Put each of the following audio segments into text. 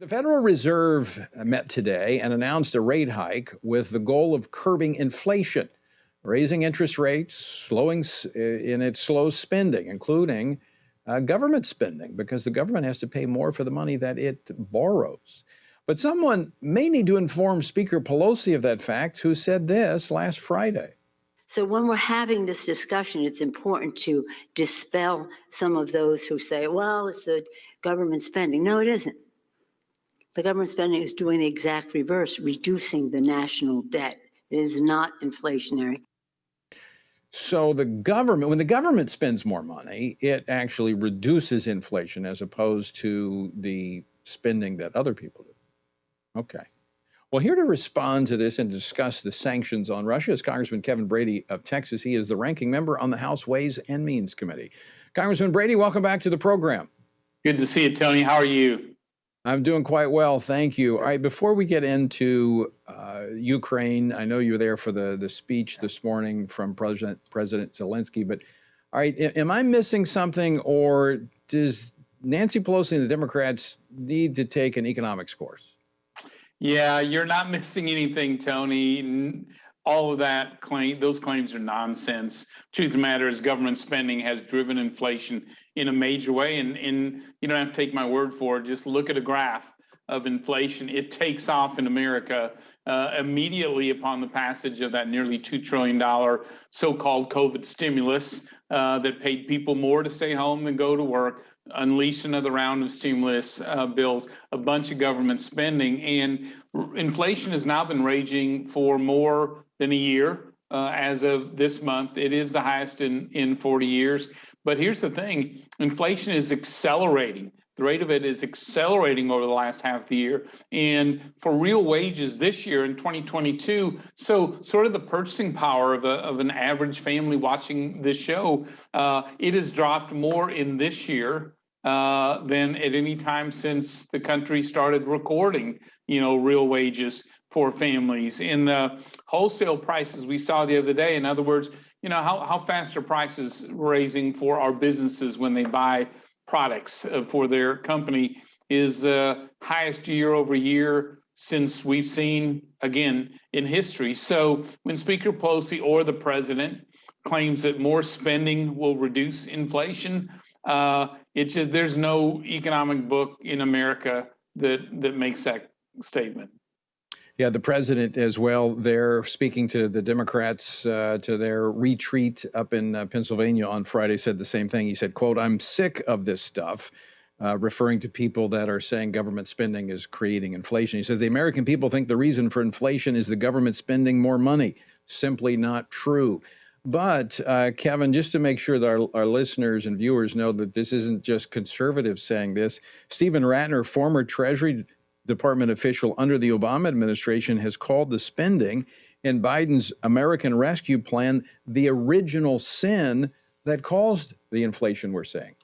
The Federal Reserve met today and announced a rate hike with the goal of curbing inflation, raising interest rates, it slows spending, including government spending, because the government has to pay more for the money that it borrows. But someone may need to inform Speaker Pelosi of that fact, who said this last Friday. So when we're having this discussion, it's important to dispel some of those who say, well, it's the government spending. No, it isn't. The government spending is doing the exact reverse, reducing the national debt. It is not inflationary. So when the government spends more money, it actually reduces inflation as opposed to the spending that other people do. Okay. Well, here to respond to this and discuss the sanctions on Russia is Congressman Kevin Brady of Texas. He is the ranking member on the House Ways and Means Committee. Congressman Brady, welcome back to the program. Good to see you, Tony. How are you? I'm doing quite well, thank you. All right, before we get into Ukraine, I know you were there for the speech this morning from President Zelensky, but all right, am I missing something, or does Nancy Pelosi and the Democrats need to take an economics course? Yeah, you're not missing anything, Tony. All of those claims are nonsense. Truth of the matter is government spending has driven inflation in a major way. And you don't have to take my word for it. Just look at a graph of inflation. It takes off in America immediately upon the passage of that nearly $2 trillion so-called COVID stimulus that paid people more to stay home than go to work, unleashed another round of stimulus bills, a bunch of government spending. And inflation has now been raging for more than a year. As of this month, it is the highest in 40 years. But here's the thing, inflation is accelerating. The rate of it is accelerating over the last half of the year. And for real wages this year in 2022, so sort of the purchasing power of an average family watching this show, it has dropped more in this year than at any time since the country started recording, real wages for families. In the wholesale prices we saw the other day, in other words, how fast are prices raising for our businesses when they buy products for their company, is highest year over year since we've seen, again, in history. So when Speaker Pelosi or the president claims that more spending will reduce inflation, there's no economic book in America that makes that statement. Yeah, the president as well, they're speaking to the Democrats to their retreat up in Pennsylvania on Friday, said the same thing. He said, quote, "I'm sick of this stuff," referring to people that are saying government spending is creating inflation. He says, "The American people think the reason for inflation is the government spending more money." Simply not true. But Kevin, just to make sure that our listeners and viewers know that this isn't just conservatives saying this, Stephen Ratner, former Treasury Department official under the Obama administration, has called the spending in Biden's American Rescue Plan the original sin that caused the inflation we're seeing.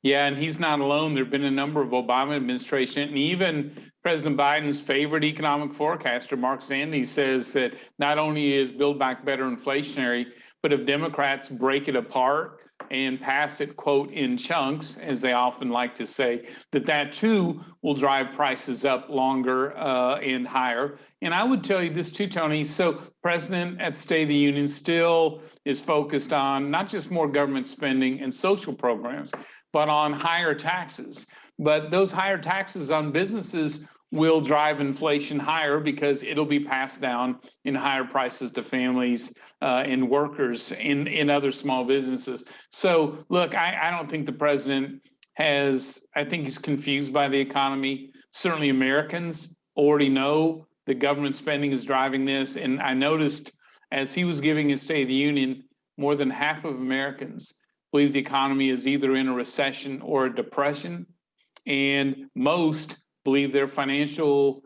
Yeah, and he's not alone. There have been a number of Obama administration, and even President Biden's favorite economic forecaster, Mark Zandi, says that not only is Build Back Better inflationary, but if Democrats break it apart and pass it, quote, in chunks, as they often like to say, that too will drive prices up longer and higher. And I would tell you this too, Tony. So President at State of the Union still is focused on not just more government spending and social programs, but on higher taxes. But those higher taxes on businesses will drive inflation higher because it'll be passed down in higher prices to families and workers in other small businesses. So look, I don't think the president I think he's confused by the economy. Certainly Americans already know that government spending is driving this. And I noticed as he was giving his State of the Union, more than half of Americans believe the economy is either in a recession or a depression. And most believe their financial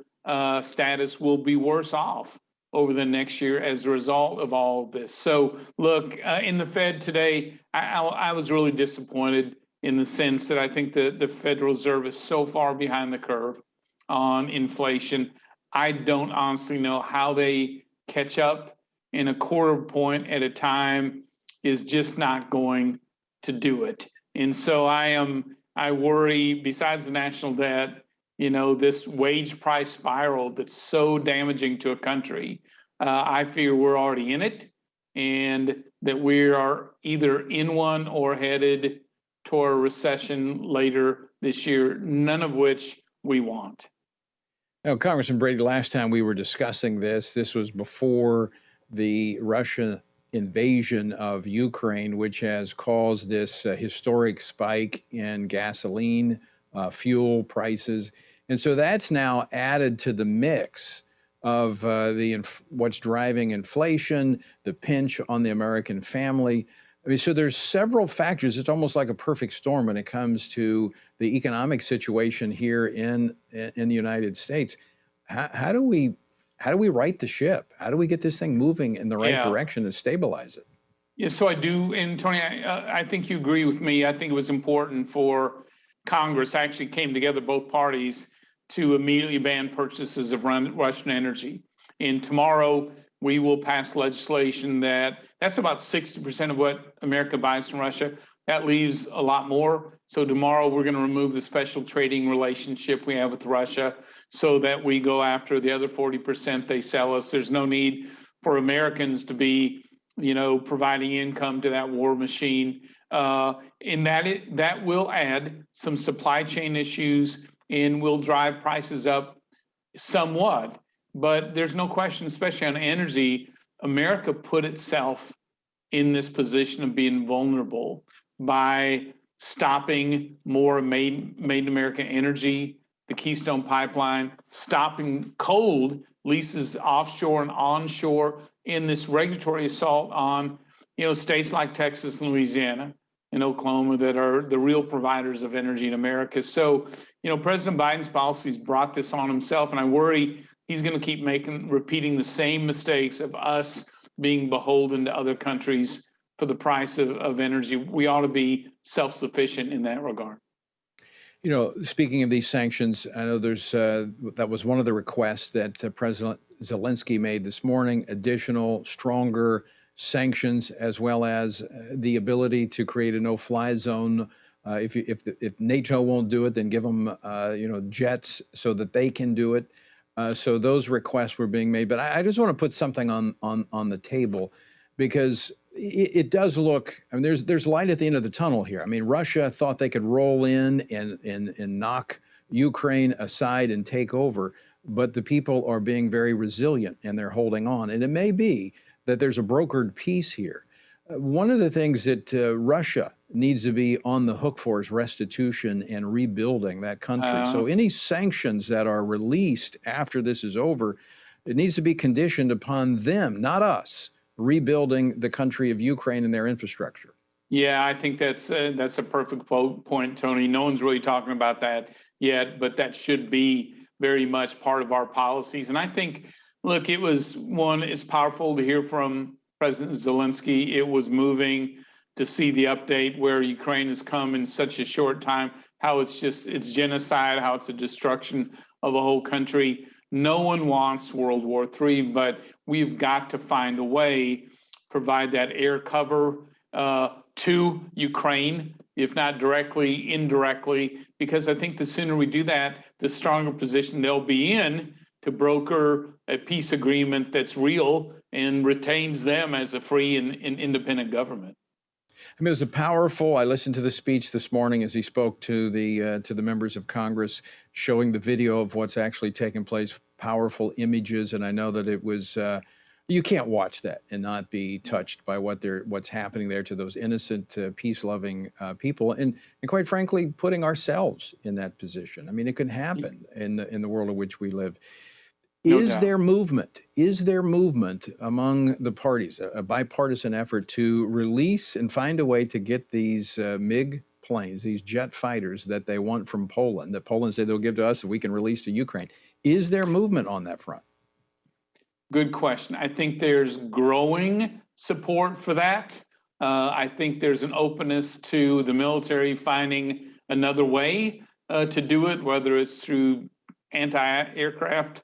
status will be worse off over the next year as a result of all of this. So look, in the Fed today, I was really disappointed in the sense that I think the Federal Reserve is so far behind the curve on inflation. I don't honestly know how they catch up, and a quarter point at a time is just not going to do it. And so I worry, besides the national debt, this wage price spiral that's so damaging to a country. I fear we're already in it, and that we are either in one or headed toward a recession later this year, none of which we want. Now, Congressman Brady, last time we were discussing this was before the Russia invasion of Ukraine, which has caused this historic spike in gasoline, fuel prices. And so that's now added to the mix of what's driving inflation, the pinch on the American family. I mean, so there's several factors. It's almost like a perfect storm when it comes to the economic situation here in the United States. How do we right the ship? How do we get this thing moving in the right direction and stabilize it? Yeah, so I do, and Tony, I think you agree with me. I think it was important for Congress actually came together, both parties, to immediately ban purchases of Russian energy. And tomorrow we will pass legislation that's about 60% of what America buys from Russia. That leaves a lot more. So tomorrow we're going to remove the special trading relationship we have with Russia so that we go after the other 40% they sell us. There's no need for Americans to be, providing income to that war machine. And that will add some supply chain issues and will drive prices up somewhat. But there's no question, especially on energy, America put itself in this position of being vulnerable by stopping more made in America energy, the Keystone Pipeline, stopping coal leases offshore and onshore in this regulatory assault on, states like Texas and Louisiana and Oklahoma that are the real providers of energy in America. So, President Biden's policies brought this on himself, and I worry he's going to keep repeating the same mistakes of us being beholden to other countries for the price of energy. We ought to be self-sufficient in that regard. Speaking of these sanctions, I know that was one of the requests that President Zelensky made this morning, additional, stronger sanctions, as well as the ability to create a no-fly zone. If NATO won't do it, then give them, jets so that they can do it. So those requests were being made. But I just want to put something on the table, because it does look, I mean, there's light at the end of the tunnel here. I mean, Russia thought they could roll in and knock Ukraine aside and take over, but the people are being very resilient and they're holding on. And it may be that there's a brokered peace here. One of the things that Russia needs to be on the hook for is restitution and rebuilding that country. So any sanctions that are released after this is over, it needs to be conditioned upon them, not us, rebuilding the country of Ukraine and their infrastructure. Yeah, I think that's a perfect point, Tony. No one's really talking about that yet, but that should be very much part of our policies. And I think, look, it's powerful to hear from President Zelensky. It was moving to see the update where Ukraine has come in such a short time, how it's genocide, how it's a destruction of a whole country. No one wants World War III, but we've got to find a way, provide that air cover to Ukraine, if not directly, indirectly, because I think the sooner we do that, the stronger position they'll be in to broker a peace agreement that's real and retains them as a free and independent government. I mean, it was I listened to the speech this morning as he spoke to the members of Congress, showing the video of what's actually taking place, powerful images. And I know that it was, you can't watch that and not be touched by what's happening there to those innocent, peace-loving people. And quite frankly, putting ourselves in that position. I mean, it can happen in the world in which we live. Is there movement among the parties, a bipartisan effort to release and find a way to get these MiG planes, these jet fighters that they want from Poland, that Poland said they'll give to us and we can release to Ukraine? Is there movement on that front? Good question. I think there's growing support for that. I think there's an openness to the military finding another way to do it, whether it's through anti-aircraft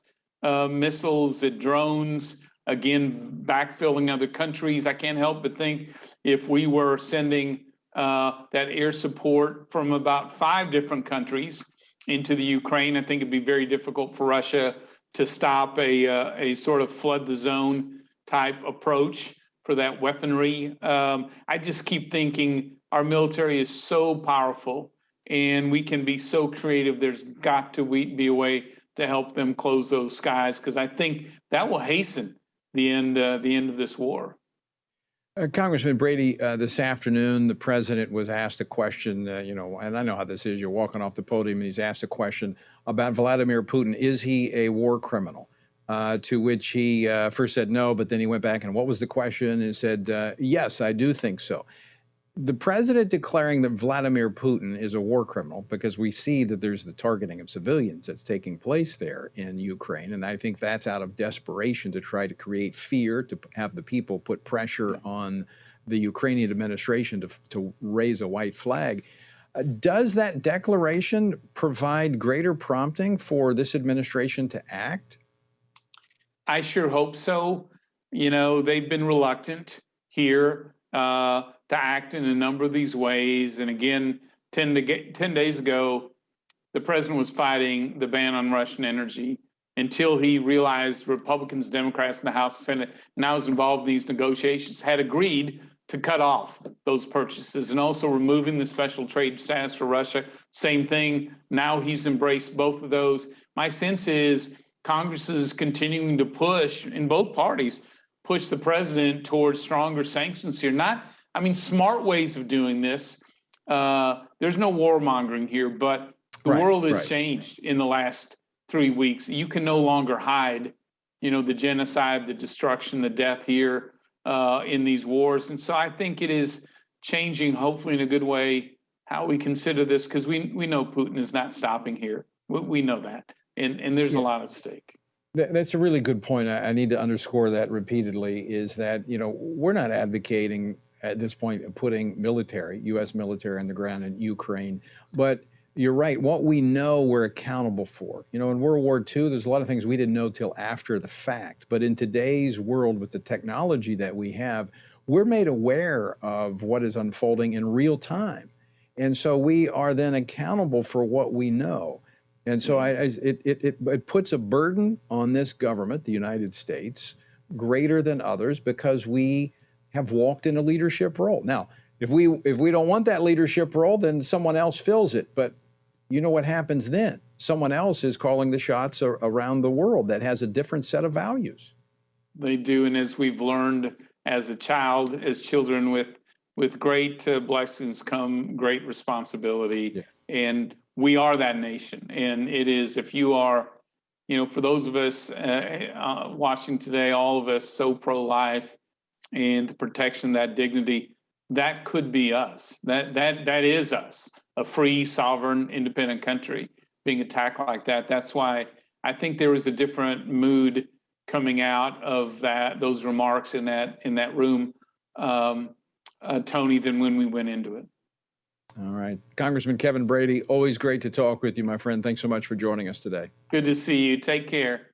missiles, drones, again, backfilling other countries. I can't help but think if we were sending that air support from about 5 different countries, into the Ukraine. I think it'd be very difficult for Russia to stop a sort of flood the zone type approach for that weaponry. I just keep thinking our military is so powerful and we can be so creative. There's got to be a way to help them close those skies, because I think that will hasten the end of this war. Congressman Brady, this afternoon, the president was asked a question, and I know how this is. You're walking off the podium and he's asked a question about Vladimir Putin. Is he a war criminal? To which he first said no, but then he went back and what was the question? And said, yes, I do think so. The president declaring that Vladimir Putin is a war criminal, because we see that there's the targeting of civilians that's taking place there in Ukraine. And I think that's out of desperation to try to create fear, to have the people put pressure on the Ukrainian administration to raise a white flag. Does that declaration provide greater prompting for this administration to act? I sure hope so. They've been reluctant here to act in a number of these ways. And again, 10 days ago, the president was fighting the ban on Russian energy until he realized Republicans, Democrats in the House and Senate, and I was involved in these negotiations, had agreed to cut off those purchases and also removing the special trade status for Russia. Same thing. Now he's embraced both of those. My sense is Congress is continuing to push, in both parties, push the president towards stronger sanctions here. Smart ways of doing this. There's no warmongering here, but the world has changed in the last 3 weeks. You can no longer hide, the genocide, the destruction, the death here in these wars. And so I think it is changing, hopefully in a good way, how we consider this, because we know Putin is not stopping here. We know that. And there's a lot at stake. That's a really good point. I need to underscore that repeatedly, is that, we're not advocating at this point of putting U.S. military on the ground in Ukraine. But you're right. What we know, we're accountable for. In World War II, there's a lot of things we didn't know till after the fact. But in today's world, with the technology that we have, we're made aware of what is unfolding in real time. And so we are then accountable for what we know. And so it puts a burden on this government, the United States, greater than others, because we have walked in a leadership role. Now, if we don't want that leadership role, then someone else fills it. But you know what happens then? Someone else is calling the shots around the world that has a different set of values. They do, and as we've learned as children, with great blessings come great responsibility. Yes. And we are that nation. And it is, if you are, for those of us watching today, all of us so pro-life and the protection of that dignity, that could be us. That is us, a free, sovereign, independent country being attacked like that. That's why I think there was a different mood coming out of those remarks in that room, Tony, than when we went into it. All right. Congressman Kevin Brady, always great to talk with you, my friend. Thanks so much for joining us today. Good to see you. Take care.